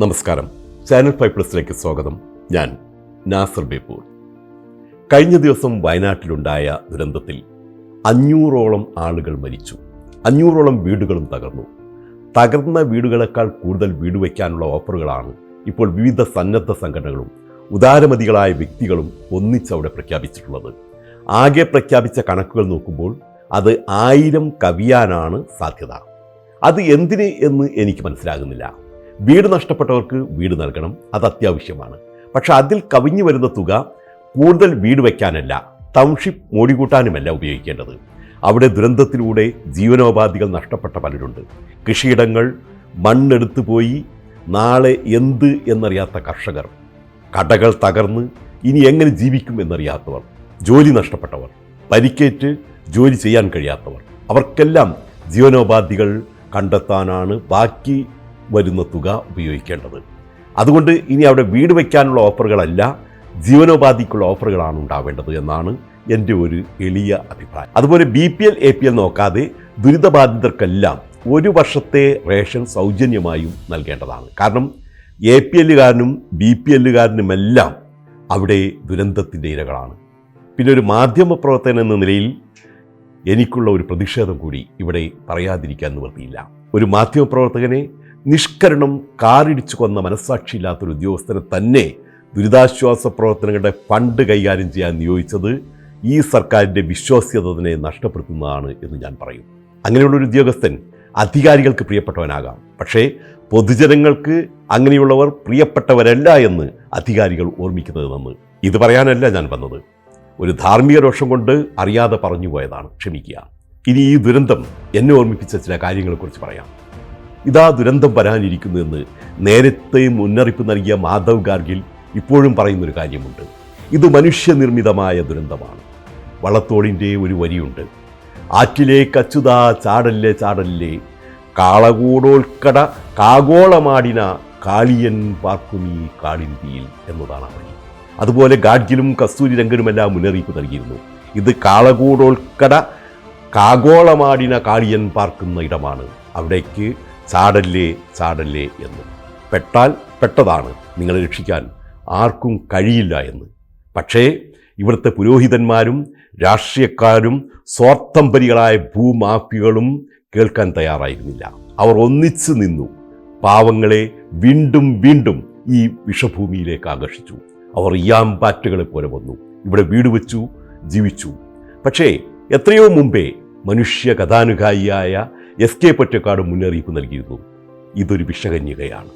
നമസ്കാരം. ചാനൽ 5+ലേക്ക് സ്വാഗതം. ഞാൻ നാസർ ബേപ്പൂർ. കഴിഞ്ഞ ദിവസം വയനാട്ടിലുണ്ടായ ദുരന്തത്തിൽ 500ഓളം ആളുകൾ മരിച്ചു. 500ഓളം വീടുകളും തകർന്നു. തകർന്ന വീടുകളെക്കാൾ കൂടുതൽ വീട് വയ്ക്കാനുള്ള ഓഫറുകളാണ് ഇപ്പോൾ വിവിധ സന്നദ്ധ സംഘടനകളും ഉദാരമതികളായ വ്യക്തികളും ഒന്നിച്ചവിടെ പ്രഖ്യാപിച്ചിട്ടുള്ളത്. ആകെ പ്രഖ്യാപിച്ച കണക്കുകൾ നോക്കുമ്പോൾ അത് 1000 കവിയാനാണ് സാധ്യത. അത് എന്തിന് എന്ന് എനിക്ക് മനസ്സിലാകുന്നില്ല. വീട് നഷ്ടപ്പെട്ടവർക്ക് വീട് നൽകണം, അത് അത്യാവശ്യമാണ്. പക്ഷെ അതിൽ കവിഞ്ഞു വരുന്ന തുക കൂടുതൽ വീട് വയ്ക്കാനല്ല, ടൗൺഷിപ്പ് മോടികൂട്ടാനുമല്ല ഉപയോഗിക്കേണ്ടത്. അവിടെ ദുരന്തത്തിലൂടെ ജീവനോപാധികൾ നഷ്ടപ്പെട്ട പലരുണ്ട്. കൃഷിയിടങ്ങൾ മണ്ണെടുത്തു പോയി നാളെ എന്ത് എന്നറിയാത്ത കർഷകർ, കടകൾ തകർന്ന് ഇനി എങ്ങനെ ജീവിക്കും എന്നറിയാത്തവർ, ജോലി നഷ്ടപ്പെട്ടവർ, പരിക്കേറ്റ് ജോലി ചെയ്യാൻ കഴിയാത്തവർ, അവർക്കെല്ലാം ജീവനോപാധികൾ കണ്ടെത്താനാണ് ബാക്കി വരുന്ന തുക ഉപയോഗിക്കേണ്ടത്. അതുകൊണ്ട് ഇനി അവിടെ വീട് വയ്ക്കാനുള്ള ഓഫറുകളല്ല, ജീവനോപാധിക്കുള്ള ഓഫറുകളാണ് ഉണ്ടാവേണ്ടത് എന്നാണ് എൻ്റെ ഒരു എളിയ അഭിപ്രായം. അതുപോലെ BPL APL നോക്കാതെ ദുരിതബാധിതർക്കെല്ലാം 1 വർഷത്തെ റേഷൻ സൗജന്യമായും നൽകേണ്ടതാണ്. കാരണം APLകാരനും BPLകാരനുമെല്ലാം അവിടെ ദുരന്തത്തിൻ്റെ ഇരകളാണ്. പിന്നെ ഒരു മാധ്യമപ്രവർത്തകൻ എന്ന നിലയിൽ എനിക്കുള്ള ഒരു പ്രതിഷേധം കൂടി ഇവിടെ പറയാതിരിക്കാൻ നിവൃത്തിയില്ല. ഒരു മാധ്യമപ്രവർത്തകനെ നിഷ്കരണം കാറിടിച്ചു കൊന്ന മനസ്സാക്ഷിയില്ലാത്തൊരു ഉദ്യോഗസ്ഥനെ തന്നെ ദുരിതാശ്വാസ പ്രവർത്തനങ്ങളുടെ ഫണ്ട് കൈകാര്യം ചെയ്യാൻ നിയോഗിച്ചത് ഈ സർക്കാരിൻ്റെ വിശ്വാസ്യത തന്നെ നഷ്ടപ്പെടുത്തുന്നതാണ് എന്ന് ഞാൻ പറയും. അങ്ങനെയുള്ളൊരു ഉദ്യോഗസ്ഥൻ അധികാരികൾക്ക് പ്രിയപ്പെട്ടവനാകാം, പക്ഷേ പൊതുജനങ്ങൾക്ക് അങ്ങനെയുള്ളവർ പ്രിയപ്പെട്ടവരല്ല എന്ന് അധികാരികൾ ഓർമ്മിക്കുന്നത് നന്ന്. ഇത് പറയാനല്ല ഞാൻ വന്നത്. ഒരു ധാർമ്മിക രോഷം കൊണ്ട് അറിയാതെ പറഞ്ഞു പോയതാണ്, ക്ഷമിക്കുക. ഇനി ഈ ദുരന്തം എന്നെ ഓർമ്മിപ്പിച്ച ചില കാര്യങ്ങളെക്കുറിച്ച് പറയാം. ഇതാ ദുരന്തം വരാനിരിക്കുന്നുവെന്ന് നേരത്തെ മുന്നറിയിപ്പ് നൽകിയ മാധവ് ഗാർഗിൽ ഇപ്പോഴും പറയുന്നൊരു കാര്യമുണ്ട്. ഇത് മനുഷ്യനിർമ്മിതമായ ദുരന്തമാണ്. വള്ളത്തോളിൻ്റെ ഒരു വരിയുണ്ട്: ആറ്റിലേക്ക് അച്ചുതാ ചാടല്ലേ ചാടല്ലേ, കാളകൂടോൽക്കട കാഗോളമാടിന കാളിയൻ പാർക്കുമീ കാളിന്തിയിൽ എന്നതാണ് ആ വരി. അതുപോലെ ഗാഡ്ഗിലും കസ്തൂരി രംഗനുമെല്ലാം മുന്നറിയിപ്പ് നൽകിയിരുന്നു. ഇത് കാളകൂടോൽക്കട കാഗോളമാടിന കാളിയൻ പാർക്കുന്ന ഇടമാണ്, അവിടേക്ക് ചാടല്ലേ ചാടല്ലേ എന്ന്. പെട്ടാൽ പെട്ടതാണ്, നിങ്ങളെ രക്ഷിക്കാൻ ആർക്കും കഴിയില്ല എന്ന്. പക്ഷേ ഇവിടുത്തെ പുരോഹിതന്മാരും രാഷ്ട്രീയക്കാരും സ്വാർത്ഥംപരികളായ ഭൂമാഫികളും കേൾക്കാൻ തയ്യാറായിരുന്നില്ല. അവർ ഒന്നിച്ചു നിന്നു പാവങ്ങളെ വീണ്ടും വീണ്ടും ഈ വിഷഭൂമിയിലേക്ക് ആകർഷിച്ചു. അവർ ഈയാമ്പാറ്റുകളെ പോലെ വന്നു, ഇവിടെ വീട് വെച്ചു, ജീവിച്ചു. പക്ഷേ എത്രയോ മുമ്പേ മനുഷ്യ കഥാനുഗായിയായ SK പൊറ്റക്കാട് മുന്നറിയിപ്പ് നൽകിയിരുന്നു: ഇതൊരു വിഷകന്യകയാണ്.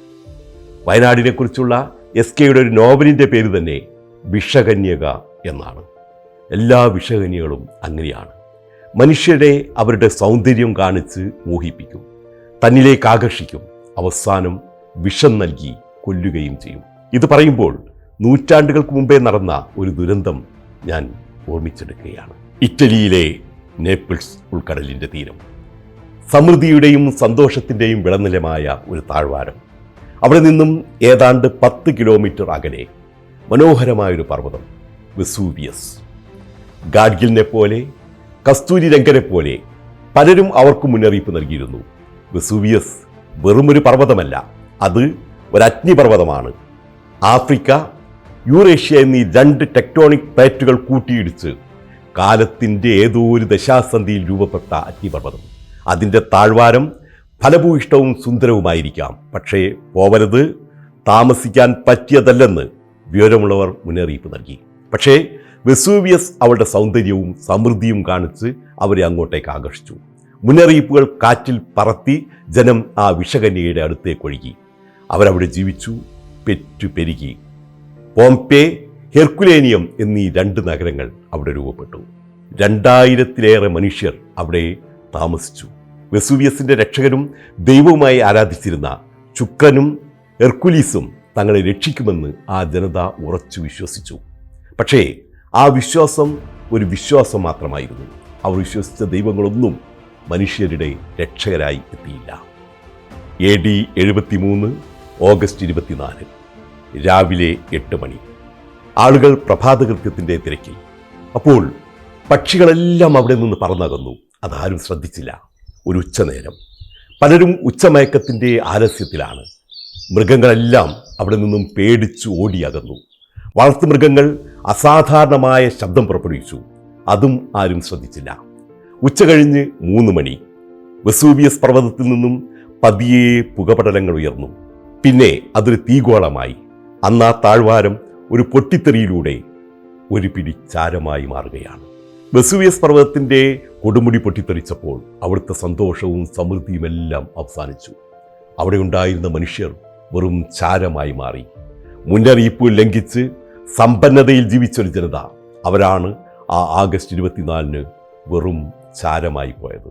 വയനാടിനെക്കുറിച്ചുള്ള SKയുടെ ഒരു നോവലിൻ്റെ പേര് തന്നെ വിഷകന്യക എന്നാണ്. എല്ലാ വിഷകന്യകളും അങ്ങനെയാണ്. മനുഷ്യരെ അവരുടെ സൗന്ദര്യം കാണിച്ച് മോഹിപ്പിക്കും, തന്നിലേക്ക് ആകർഷിക്കും, അവസാനം വിഷം നൽകി കൊല്ലുകയും ചെയ്യും. ഇത് പറയുമ്പോൾ നൂറ്റാണ്ടുകൾക്ക് മുമ്പേ നടന്ന ഒരു ദുരന്തം ഞാൻ ഓർമ്മിച്ചെടുക്കുകയാണ്. ഇറ്റലിയിലെ നേപ്പിൾസ് ഉൾക്കടലിൻ്റെ തീരം, സമൃദ്ധിയുടെയും സന്തോഷത്തിൻ്റെയും വിളനിലമായ ഒരു താഴ്വാരം. അവിടെ നിന്നും ഏതാണ്ട് 10 കിലോമീറ്റർ അകലെ മനോഹരമായൊരു പർവ്വതം, വെസൂവിയസ്. ഗാഡ്ഗിലിനെ പോലെ കസ്തൂരി രംഗനെ പോലെ പലരും അവർക്ക് മുന്നറിയിപ്പ് നൽകിയിരുന്നു. വെസൂവിയസ് വെറുമൊരു പർവ്വതമല്ല, അത് ഒരു അഗ്നിപർവ്വതമാണ്. ആഫ്രിക്ക, യൂറേഷ്യ എന്നീ 2 ടെക്ടോണിക് പ്ലേറ്റുകൾ കൂട്ടിയിടിച്ച് കാലത്തിൻ്റെ ഏതോ ഒരു ദശാസന്ധിയിൽ രൂപപ്പെട്ട അഗ്നിപർവ്വതം. അതിൻ്റെ താഴ്വാരം ഫലഭൂയിഷ്ടവും സുന്ദരവുമായിരിക്കാം, പക്ഷേ പോവരുത്, താമസിക്കാൻ പറ്റിയതല്ലെന്ന് വിവരമുള്ളവർ മുന്നറിയിപ്പ് നൽകി. പക്ഷേ വെസൂവിയസ് അവളുടെ സൗന്ദര്യവും സമൃദ്ധിയും കാണിച്ച് അവരെ അങ്ങോട്ടേക്ക് ആകർഷിച്ചു. മുന്നറിയിപ്പുകൾ കാറ്റിൽ പറത്തി ജനം ആ വിഷകന്യയുടെ അടുത്തേക്ക് ഒഴുകി. അവരവിടെ ജീവിച്ചു, പെരുകി. പോംപെ, ഹെർക്കുലേനിയം എന്നീ 2 നഗരങ്ങൾ അവിടെ രൂപപ്പെട്ടു. 2000-ലേറെ മനുഷ്യർ അവിടെ താമസിച്ചു. വെസൂവിയസിൻ്റെ രക്ഷകരും ദൈവവുമായി ആരാധിച്ചിരുന്ന ചുക്രനും ഹെർക്കുലീസും തങ്ങളെ രക്ഷിക്കുമെന്ന് ആ ജനത ഉറച്ചു വിശ്വസിച്ചു. പക്ഷേ ആ വിശ്വാസം ഒരു വിശ്വാസം മാത്രമായിരുന്നു. അവർ വിശ്വസിച്ച ദൈവങ്ങളൊന്നും മനുഷ്യരുടെ രക്ഷകരായി എത്തിയില്ല. AD 73 ഓഗസ്റ്റ് 24 രാവിലെ 8 മണി. ആളുകൾ പ്രഭാതകൃത്യത്തിൻ്റെ തിരക്കിൽ. അപ്പോൾ പക്ഷികളെല്ലാം അവിടെ നിന്ന് പറന്നകന്നു. അതാരും ശ്രദ്ധിച്ചില്ല. ഒരു ഉച്ചനേരം. പലരും ഉച്ചമയക്കത്തിൻ്റെ ആലസ്യത്തിലാണ്. മൃഗങ്ങളെല്ലാം അവിടെ നിന്നും പേടിച്ചു ഓടിയകന്നു. വളർത്തുമൃഗങ്ങൾ അസാധാരണമായ ശബ്ദം പുറപ്പെടുവിച്ചു. അതും ആരും ശ്രദ്ധിച്ചില്ല. ഉച്ചകഴിഞ്ഞ് 3 മണി. വെസൂവിയസ് പർവ്വതത്തിൽ നിന്നും പതിയെ പുകപടലങ്ങൾ ഉയർന്നു. പിന്നെ അതൊരു തീഗോളമായി. അന്ന് ആ താഴ്വാരം ഒരു പൊട്ടിത്തെറിയിലൂടെ ഒരു പിടി ചാരമായി മാറുകയാണ്. വെസൂവിയസ് പർവ്വതത്തിൻ്റെ കൊടുമുടി പൊട്ടിത്തെറിച്ചപ്പോൾ അവിടുത്തെ സന്തോഷവും സമൃദ്ധിയുമെല്ലാം അവസാനിച്ചു. അവിടെ ഉണ്ടായിരുന്ന മനുഷ്യർ വെറും ചാരമായി മാറി. മുന്നറിയിപ്പ് ലംഘിച്ച് സമ്പന്നതയിൽ ജീവിച്ചൊരു ജനത, അവരാണ് ആ ആഗസ്റ്റ് 24 വെറും ചാരമായി പോയത്.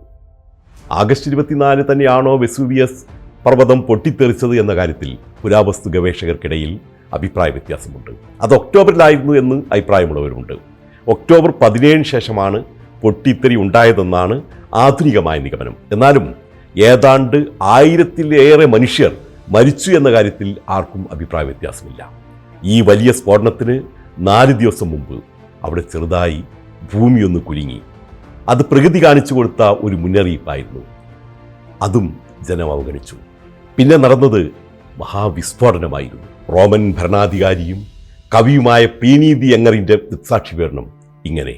ആഗസ്റ്റ് 24 തന്നെയാണോ വെസൂവിയസ് പർവ്വതം പൊട്ടിത്തെറിച്ചത് എന്ന കാര്യത്തിൽ പുരാവസ്തു ഗവേഷകർക്കിടയിൽ അഭിപ്രായ വ്യത്യാസമുണ്ട്. അത് ഒക്ടോബറിലായിരുന്നു എന്ന് അഭിപ്രായമുള്ളവരുണ്ട്. ഒക്ടോബർ 17 ശേഷമാണ് പൊട്ടിത്തെറി ഉണ്ടായതെന്നാണ് ആധുനികമായ നിഗമനം. എന്നാലും ഏതാണ്ട് 1000-ലേറെ മനുഷ്യർ മരിച്ചു എന്ന കാര്യത്തിൽ ആർക്കും അഭിപ്രായ വ്യത്യാസമില്ല. ഈ വലിയ സ്ഫോടനത്തിന് 4 ദിവസം മുമ്പ് അവിടെ ചെറുതായി ഭൂമിയൊന്ന് കുലുങ്ങി. അത് പ്രകൃതി കാണിച്ചു കൊടുത്ത ഒരു മുന്നറിയിപ്പായിരുന്നു. അതും ജനം അവഗണിച്ചു. പിന്നെ നടന്നത് മഹാവിസ്ഫോടനമായിരുന്നു. റോമൻ ഭരണാധികാരിയും കവിയുമായ പ്ലീനി ദി യങ്ങറിൻ്റെ ദൃക്സാക്ഷി വിവരണം ഇങ്ങനെ: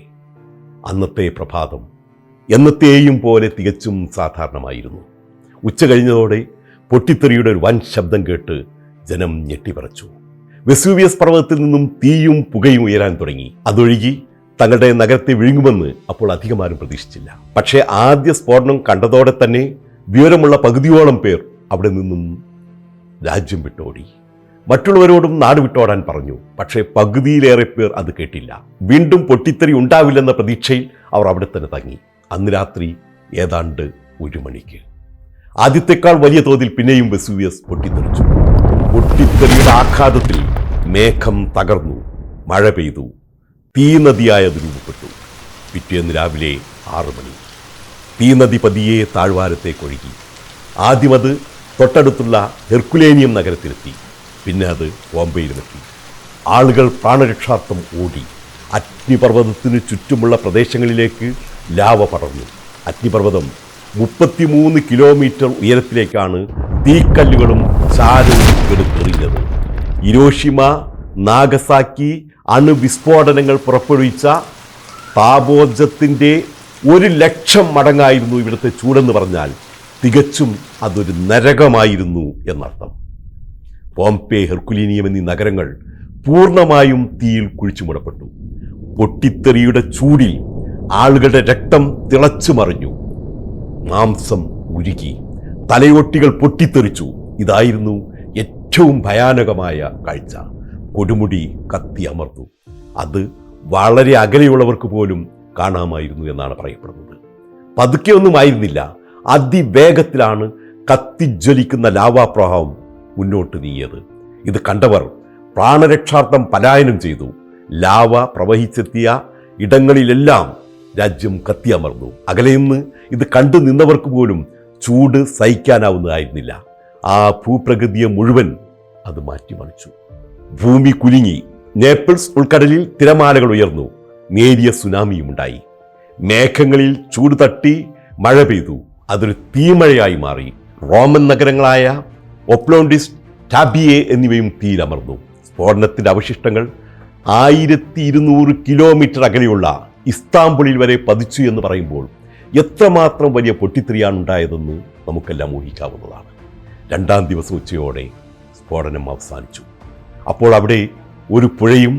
അന്നത്തെ പ്രഭാതം എന്നത്തെയും പോലെ തികച്ചും സാധാരണമായിരുന്നു. ഉച്ച കഴിഞ്ഞതോടെ പൊട്ടിത്തെറിയുടെ ഒരു വൻ ശബ്ദം കേട്ട് ജനം ഞെട്ടിപ്പറച്ചു. വെസൂവിയസ് പർവ്വതത്തിൽ നിന്നും തീയും പുകയും ഉയരാൻ തുടങ്ങി. അതൊഴുകി തങ്ങളുടെ നഗരത്തെ വിഴുങ്ങുമെന്ന് അപ്പോൾ അധികമാരും പ്രതീക്ഷിച്ചില്ല. പക്ഷേ ആദ്യ സ്ഫോടനം കണ്ടതോടെ തന്നെ വിവരമുള്ള പകുതിയോളം പേർ അവിടെ നിന്നും രാജ്യം വിട്ടോടി. മറ്റുള്ളവരോടും നാട് വിട്ടോടാൻ പറഞ്ഞു. പക്ഷേ പകുതിയിലേറെ പേർ അത് കേട്ടില്ല. വീണ്ടും പൊട്ടിത്തെറി ഉണ്ടാവില്ലെന്ന പ്രതീക്ഷയിൽ അവർ അവിടെ തന്നെ തങ്ങി. അന്ന് രാത്രി ഏതാണ്ട് 1 മണിക്ക് ആദ്യത്തെക്കാൾ വലിയ തോതിൽ പിന്നെയും വെസൂവിയസ് പൊട്ടിത്തെറിച്ചു. പൊട്ടിത്തെറിയുടെ ആഘാതത്തിൽ മേഘം തകർന്നു, മഴ പെയ്തു, തീനദിയായത് രൂപപ്പെട്ടു. പിറ്റേന്ന് രാവിലെ 6 മണി തീനദി പതിയെ താഴ്വാരത്തേക്കൊഴുകി. ആദ്യം അത് തൊട്ടടുത്തുള്ള ഹെർക്കുലേനിയം നഗരത്തിലെത്തി. പിന്നെ അത് ബോംബെയിലുമെത്തി. ആളുകൾ പ്രാണരക്ഷാർത്ഥം ഓടി. അഗ്നിപർവ്വതത്തിന് ചുറ്റുമുള്ള പ്രദേശങ്ങളിലേക്ക് ലാവ പടർന്നു. അഗ്നിപർവ്വതം 33 കിലോമീറ്റർ ഉയരത്തിലേക്കാണ് തീക്കല്ലുകളും ചാരവും എടുത്തെറിഞ്ഞത്. ഹിരോഷിമ, നാഗസാക്കി അണുവിസ്ഫോടനങ്ങൾ പുറപ്പെടുവിച്ച താപോർജത്തിൻ്റെ 1,00,000 മടങ്ങായിരുന്നു ഇവിടുത്തെ ചൂടെന്ന് പറഞ്ഞാൽ തികച്ചും അതൊരു നരകമായിരുന്നു എന്നർത്ഥം. ബോംബെ, ഹെർക്കുലീനിയം എന്നീ നഗരങ്ങൾ പൂർണ്ണമായും തീയിൽ കുഴിച്ചുമൂടപ്പെട്ടു. പൊട്ടിത്തെറിയുടെ ചൂടിൽ ആളുകളുടെ രക്തം തിളച്ചു മറിഞ്ഞു, മാംസം ഉരുകി, തലയോട്ടികൾ പൊട്ടിത്തെറിച്ചു. ഇതായിരുന്നു ഏറ്റവും ഭയാനകമായ കാഴ്ച. കൊടുമുടി കത്തി അമർന്നു. അത് വളരെ അകലെയുള്ളവർക്ക് പോലും കാണാമായിരുന്നു എന്നാണ് പറയപ്പെടുന്നത്. പതുക്കെ ഒന്നും ആയിരുന്നില്ല, അതിവേഗത്തിലാണ് കത്തിജ്വലിക്കുന്ന ലാവാപ്രവാഹം മുന്നോട്ട് നീങ്ങിയത്. ഇത് കണ്ടവർ പ്രാണരക്ഷാർത്ഥം പലായനം ചെയ്തു. ലാവ പ്രവഹിച്ചെത്തിയ ഇടങ്ങളിലെല്ലാം രാജ്യം കത്തിയമർന്നു. അകലെയുന്ന് ഇത് കണ്ടു നിന്നവർക്ക് പോലും ചൂട് സഹിക്കാനാവുന്നതായിരുന്നില്ല. ആ ഭൂപ്രകൃതിയെ മുഴുവൻ അത് മാറ്റിമറിച്ചു. ഭൂമി കുലുങ്ങി. നേപ്പിൾസ് ഉൾക്കടലിൽ തിരമാലകൾ ഉയർന്നു. നേരിയ സുനാമിയുമുണ്ടായി. മേഘങ്ങളിൽ ചൂട് തട്ടി മഴ പെയ്തു. അതൊരു തീമഴയായി മാറി. റോമൻ നഗരങ്ങളായ ഒപ്ലോണ്ടിസ്, ടാബിയെ എന്നിവയും തീയിലമർന്നു. സ്ഫോടനത്തിൻ്റെ അവശിഷ്ടങ്ങൾ 1200 കിലോമീറ്റർ അകലെയുള്ള ഇസ്താംബുളിൽ വരെ പതിച്ചു എന്ന് പറയുമ്പോൾ എത്രമാത്രം വലിയ പൊട്ടിത്തെറിയാണ് ഉണ്ടായതെന്ന് നമുക്കെല്ലാം ഊഹിക്കാവുന്നതാണ്. 2-ാം ദിവസം ഉച്ചയോടെ സ്ഫോടനം അവസാനിച്ചു. അപ്പോൾ അവിടെ ഒരു പുഴയും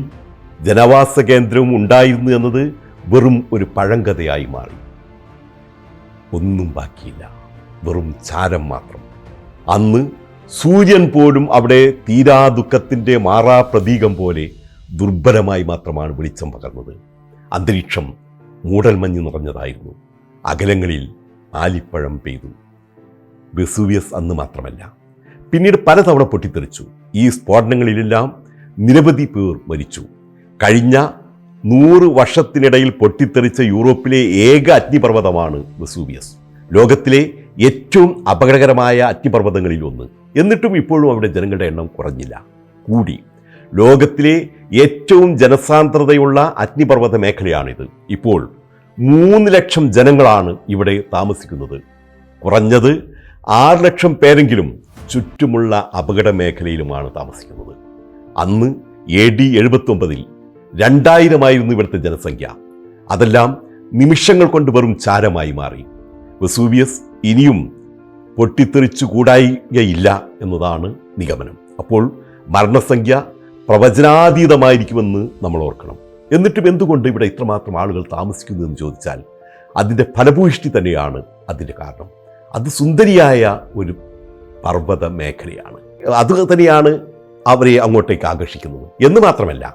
ജനവാസ കേന്ദ്രവും ഉണ്ടായിരുന്നു എന്നത് വെറും ഒരു പഴങ്കഥയായി മാറി. ഒന്നും ബാക്കിയില്ല, വെറും ചാരം മാത്രം. അന്ന് സൂര്യൻ പോലും അവിടെ തീരാ ദുഃഖത്തിൻ്റെ മാറാ പ്രതീകം പോലെ ദുർബലമായി മാത്രമാണ് വെളിച്ചം പകർന്നത്. അന്തരീക്ഷം മൂടൽമഞ്ഞ് നിറഞ്ഞതായിരുന്നു. അകലങ്ങളിൽ ആലിപ്പഴം പെയ്തു. വെസൂവിയസ് അന്ന് മാത്രമല്ല, പിന്നീട് പലതവണ പൊട്ടിത്തെറിച്ചു. ഈ സ്ഫോടനങ്ങളിലെല്ലാം നിരവധി പേർ മരിച്ചു. കഴിഞ്ഞ 100 വർഷത്തിനിടയിൽ പൊട്ടിത്തെറിച്ച യൂറോപ്പിലെ ഏക അഗ്നിപർവ്വതമാണ് വെസൂവിയസ്. ലോകത്തിലെ ഏറ്റവും അപകടകരമായ അഗ്നിപർവ്വതങ്ങളിൽ ഒന്ന്. എന്നിട്ടും ഇപ്പോഴും അവിടെ ജനങ്ങളുടെ എണ്ണം കുറഞ്ഞില്ല, കൂടി. ലോകത്തിലെ ഏറ്റവും ജനസാന്ദ്രതയുള്ള അഗ്നിപർവ്വത മേഖലയാണിത്. ഇപ്പോൾ 3 ലക്ഷം ജനങ്ങളാണ് ഇവിടെ താമസിക്കുന്നത്. കുറഞ്ഞത് 6 ലക്ഷം പേരെങ്കിലും ചുറ്റുമുള്ള അപകട മേഖലയിലുമാണ് താമസിക്കുന്നത്. അന്ന് AD 79 2000 ഇവിടുത്തെ ജനസംഖ്യ. അതെല്ലാം നിമിഷങ്ങൾ കൊണ്ട് വെറും ചാരമായി മാറി. വെസൂവിയസ് ഇനിയും പൊട്ടിത്തെറിച്ചു കൂടായികയില്ല എന്നതാണ് നിഗമനം. അപ്പോൾ മരണസംഖ്യ പ്രവചനാതീതമായിരിക്കുമെന്ന് നമ്മൾ ഓർക്കണം. എന്നിട്ടും എന്തുകൊണ്ട് ഇവിടെ ഇത്രമാത്രം ആളുകൾ താമസിക്കുന്നു എന്ന് ചോദിച്ചാൽ അതിൻ്റെ ഫലഭൂയിഷ്ടി തന്നെയാണ് അതിൻ്റെ കാരണം. അത് സുന്ദരിയായ ഒരു പർവ്വത മേഖലയാണ്. അത് തന്നെയാണ് അവരെ അങ്ങോട്ടേക്ക് ആകർഷിക്കുന്നത്. എന്ന് മാത്രമല്ല,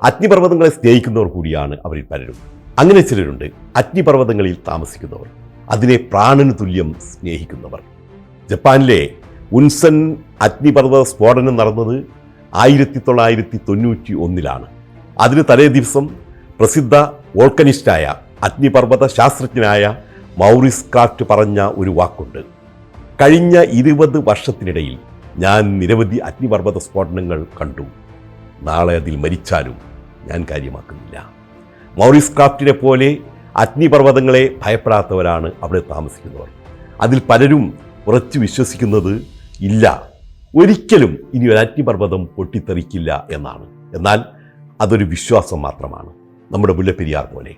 അഗ്നിപർവ്വതങ്ങളെ സ്നേഹിക്കുന്നവർ കൂടിയാണ് അവരിൽ പലരും. അങ്ങനെ ചിലരുണ്ട് അഗ്നിപർവ്വതങ്ങളിൽ താമസിക്കുന്നവർ, അതിനെ പ്രാണന് തുല്യം സ്നേഹിക്കുന്നവർ. ജപ്പാനിലെ ഉൻസൻ അഗ്നിപർവ്വത സ്ഫോടനം നടന്നത് 1991 അതിന് തലേ ദിവസം പ്രസിദ്ധ വോൾക്കനിസ്റ്റായ അഗ്നിപർവ്വത ശാസ്ത്രജ്ഞനായ മൗറിസ് ക്രാഫ്റ്റ് പറഞ്ഞ ഒരു വാക്കുണ്ട്: കഴിഞ്ഞ 20 വർഷത്തിനിടയിൽ ഞാൻ നിരവധി അഗ്നിപർവ്വത സ്ഫോടനങ്ങൾ കണ്ടു. നാളെ അതിൽ മരിച്ചാലും ഞാൻ കാര്യമാക്കുന്നില്ല. മൗറിസ് ക്രാഫ്റ്റിനെ പോലെ അഗ്നിപർവ്വതങ്ങളെ ഭയപ്പെടാത്തവരാണ് അവിടെ താമസിക്കുന്നവർ. അതിൽ പലരും ഉറച്ചു വിശ്വസിക്കുന്നത് ഇല്ല, ഒരിക്കലും ഇനി ഒരു അഗ്നിപർവ്വതം പൊട്ടിത്തെറിക്കില്ല എന്നാണ്. എന്നാൽ അതൊരു വിശ്വാസം മാത്രമാണ്. നമ്മുടെ മുല്ലപ്പെരിയാർ പോലെ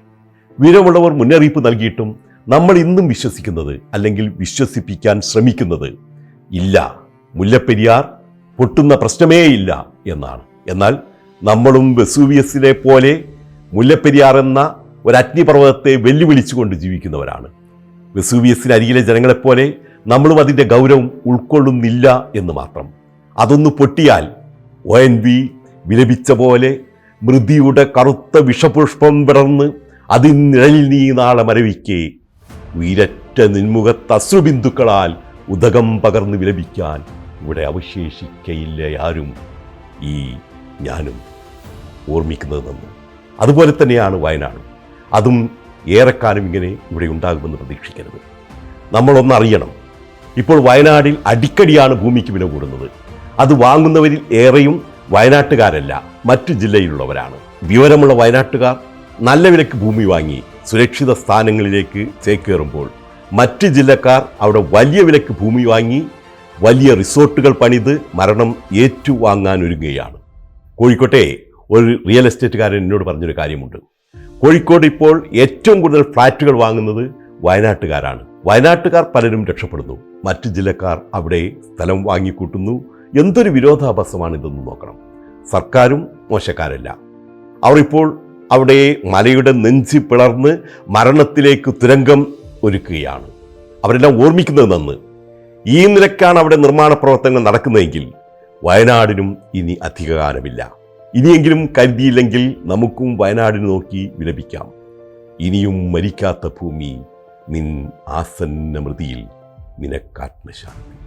വീരമുള്ളവർ മുന്നറിയിപ്പ് നൽകിയിട്ടും നമ്മൾ ഇന്നും വിശ്വസിക്കുന്നത്, അല്ലെങ്കിൽ വിശ്വസിപ്പിക്കാൻ ശ്രമിക്കുന്നത്, ഇല്ല, മുല്ലപ്പെരിയാർ പൊട്ടുന്ന പ്രശ്നമേ ഇല്ല എന്നാണ്. എന്നാൽ നമ്മളും വെസൂവിയസിനെ പോലെ മുല്ലപ്പെരിയാർ എന്ന ഒരു അഗ്നിപർവ്വതത്തെ വെല്ലുവിളിച്ചുകൊണ്ട് ജീവിക്കുന്നവരാണ്. വെസൂവിയസിന് അരികിലെ ജനങ്ങളെപ്പോലെ നമ്മളും അതിൻ്റെ ഗൗരവം ഉൾക്കൊള്ളുന്നില്ല എന്ന് മാത്രം. അതൊന്ന് പൊട്ടിയാൽ ONV വിലപിച്ച പോലെ മൃതിയുടെ കറുത്ത വിഷപുഷ്പം വിടർന്ന് അതിനിഴലിൽ നീ നാളെ മരവിക്കേ, ഉയരറ്റ നിൻമുഖത്ത് അശ്രുബിന്ദുക്കളാൽ ഉദകം പകർന്ന് വിലപിക്കാൻ ഇവിടെ അവശേഷിക്കയില്ല ആരും, ഈ ഞാനും ഓർമ്മിക്കുന്നതെന്ന്. അതുപോലെ തന്നെയാണ് വയനാട്. അതും ഏറെക്കാലം ഇങ്ങനെ ഇവിടെ ഉണ്ടാകുമെന്ന് പ്രതീക്ഷിക്കരുത്. നമ്മളൊന്നറിയണം, ഇപ്പോൾ വയനാടിൽ അടിക്കടിയാണ് ഭൂമിക്ക് വില കൂടുന്നത്. അത് വാങ്ങുന്നവരിൽ ഏറെയും വയനാട്ടുകാരല്ല, മറ്റു ജില്ലയിലുള്ളവരാണ്. വിവരമുള്ള വയനാട്ടുകാർ നല്ല വിലക്ക് ഭൂമി വാങ്ങി സുരക്ഷിത സ്ഥാനങ്ങളിലേക്ക് ചേക്കേറുമ്പോൾ മറ്റ് ജില്ലക്കാർ അവിടെ വലിയ വിലക്ക് ഭൂമി വാങ്ങി വലിയ റിസോർട്ടുകൾ പണിത് മരണം ഏറ്റുവാങ്ങാൻ ഒരുങ്ങുകയാണ്. കോഴിക്കോട്ടെ ഒരു റിയൽ എസ്റ്റേറ്റുകാരൻ എന്നോട് പറഞ്ഞൊരു കാര്യമുണ്ട്. കോഴിക്കോട് ഇപ്പോൾ ഏറ്റവും കൂടുതൽ ഫ്ലാറ്റുകൾ വാങ്ങുന്നത് വയനാട്ടുകാരാണ്. വയനാട്ടുകാർ പലരും രക്ഷപ്പെടുന്നു, മറ്റു ജില്ലക്കാർ അവിടെ സ്ഥലം വാങ്ങിക്കൂട്ടുന്നു. എന്തൊരു വിരോധാഭാസമാണ് ഇതെന്ന് നോക്കണം. സർക്കാരും മോശക്കാരല്ല. അവർ ഇപ്പോൾ അവിടെ മലയുടെ നെഞ്ചി പിളർന്ന് മരണത്തിലേക്ക് തുരങ്കം ഒരുക്കുകയാണ്. അവരെല്ലാം ഓർമ്മിക്കുന്നത് നന്ന്. ഈ നിലക്കാണ് അവിടെ നിർമ്മാണ പ്രവർത്തനങ്ങൾ നടക്കുന്നതെങ്കിൽ വയനാടിനും ഇനി അധികകാലമില്ല. ഇനിയെങ്കിലും കരുതിയില്ലെങ്കിൽ നമുക്കും വയനാടിന് നോക്കി വിലപിക്കാം. ഇനിയും മരിക്കാത്ത ഭൂമി, നിൻ ആസന്ന മൃതിയിൽ നിനക്കാത്മശാന്തി.